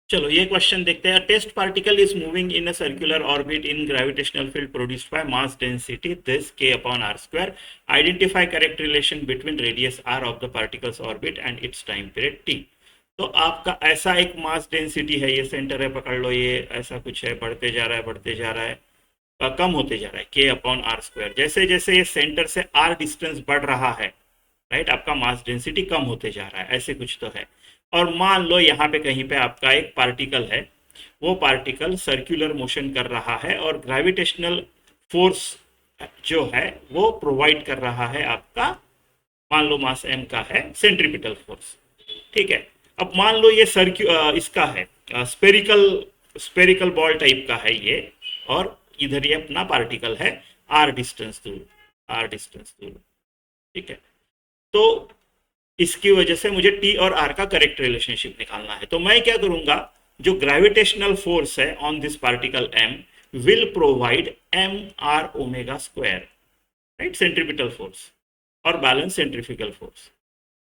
चलो ये क्वेश्चन देखते हैं। Test particle is moving in a circular orbit in gravitational field produced by mass density this k upon r square. Identify correct relation between radius r of the particles orbit and its time period t। तो आपका ऐसा एक mass density है, ये centre है, पकड़ लो, ये ऐसा कुछ है, बढ़ते जा रहा है, बढ़ते जा रहा है, कम होते जा रहा है k अपॉन r स्क्वायर। जैसे जैसे ये सेंटर से r डिस्टेंस बढ़ रहा है, राइट, आपका मास डेंसिटी कम होते जा रहा है, ऐसे कुछ तो है। और मान लो यहाँ पे कहीं पे आपका एक पार्टिकल है, वो पार्टिकल सर्कुलर मोशन कर रहा है और ग्रेविटेशनल फोर्स जो है वो प्रोवाइड कर रहा है आपका, मान लो मास m का है, सेंट्रीपिटल फोर्स। ठीक है। अब मान लो ये इसका है, स्पेरिकल स्पेरिकल बॉल टाइप का है ये, और इधर ये अपना पार्टिकल है r डिस्टेंस दूर, r डिस्टेंस दूर। ठीक है। तो इसकी वजह से मुझे टी और आर का करेक्ट रिलेशनशिप निकालना है। तो मैं क्या करूंगा, जो ग्रेविटेशनल फोर्स है on this particle M will provide M R omega square, right, centripetal force और बैलेंस सेंट्रीफ्यूगल फोर्स।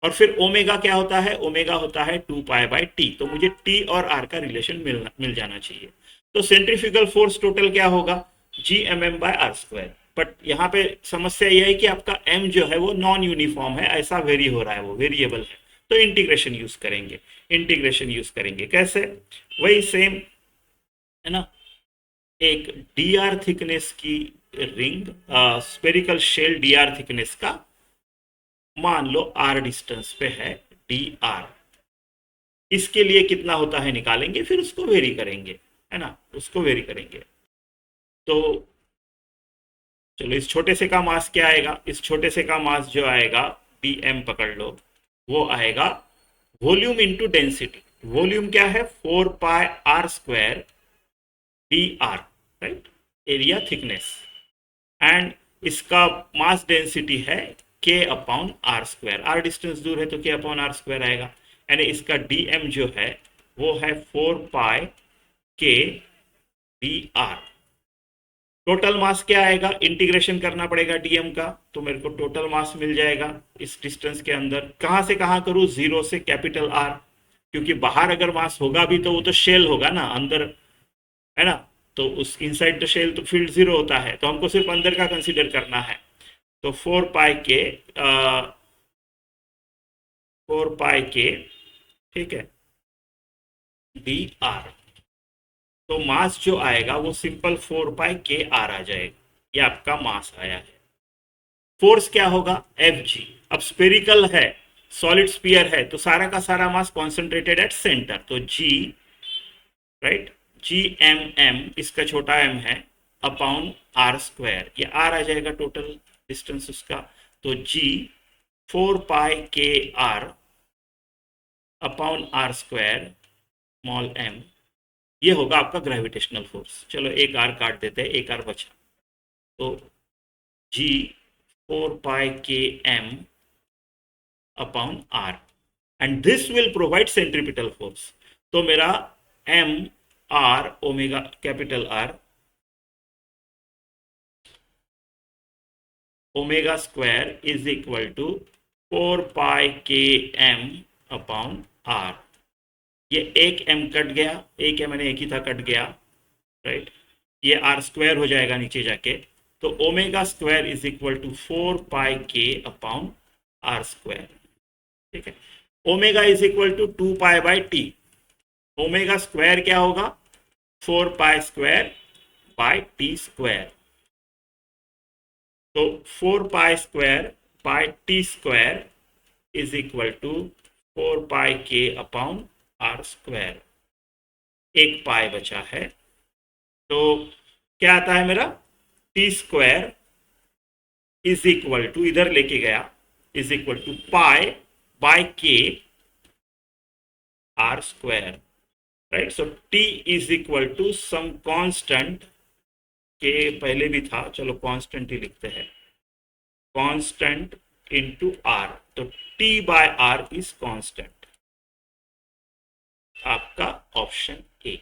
और फिर ओमेगा क्या होता है, ओमेगा होता है 2 पाई/टी। तो मुझे टी और आर का रिलेशन मिल जाना चाहिए। तो सेंट्रीफ्यूगल फोर्स टोटल क्या होगा, Gmm/r²। बट यहाँ पे समस्या यह है कि आपका m जो है वो नॉन यूनिफॉर्म है, ऐसा वेरी हो रहा है, वो वेरिएबल है। तो इंटीग्रेशन यूज करेंगे, इंटीग्रेशन यूज करेंगे कैसे, वही सेम है ना। एक dr थिकनेस की ring, spherical shell dr thickness का, मान लो r डिस्टेंस पे है dr, इसके लिए कितना होता है निकालेंगे, फिर उसको वेरी करेंगे, है ना, उसको वेरी करेंगे। तो चलो इस छोटे से का मास क्या आएगा, इस छोटे से का मास जो आएगा bm पकड़ लो, वो आएगा वॉल्यूम इनटू डेंसिटी। वॉल्यूम क्या है, 4 पाई r² dr, right, area thickness. And इसका मास डेंसिटी है k upon r²। r distance दूर है तो k अपॉन r² आएगा। यानी इसका dm जो है वो है 4 पाई k dr। टोटल मास क्या आएगा, इंटीग्रेशन करना पड़ेगा डीएम का, तो मेरे को टोटल मास मिल जाएगा इस डिस्टेंस के अंदर। कहां से कहां करूं, 0 से कैपिटल आर, क्योंकि बाहर अगर मास होगा भी तो वो तो शेल होगा ना, अंदर, है ना। तो उस इनसाइड द शेल तो फील्ड 0 होता है, तो हमको सिर्फ अंदर का कंसीडर करना है। तो 4 पाई के, ठीक है, डी आर। तो मास जो आएगा वो सिंपल 4 पाई के आर आ जाएगा, ये आपका मास आया है। फोर्स क्या होगा, एफ जी। अब स्पेरिकल है, सॉलिड स्पीयर है, तो सारा का सारा मास कॉन्सेंट्रेटेड एट सेंटर, तो जी, राइट, Gmm, इसका छोटा m है, अपॉन r², ये r आ जाएगा टोटल डिस्टेंस उसका। तो g 4 पाई के r upon r², small m, ये होगा आपका ग्रेविटेशनल फोर्स। चलो एक r काट देते हैं, एक r बचा, तो g 4 पाई के m upon r, and this will provide centripetal force. तो मेरा m r omega capital R omega square is equal to 4 pi के m अपॉन r। ये एक m कट गया, एक m मैंने एक ही था, कट गया, राइट, ये r² हो जाएगा नीचे जाके। तो omega square is equal to 4 pi k upon r²। ठीक है। ओमेगा इज इक्वल टू 2 पाई/t। ओमेगा स्क्वायर क्या होगा, 4 पाई² बाय t²। तो 4 पाई² by t² is equal to 4 pi k upon r²। एक पाई बचा है, तो क्या आता है मेरा, t² इज इक्वल टू, इधर लेके गया, इज इक्वल टू पाई/के r², right. So t is equal to some constant, के पहले भी था, चलो कांस्टेंट ही लिखते हैं, कांस्टेंट इनटू r। तो t/r इज कांस्टेंट, आपका ऑप्शन ए।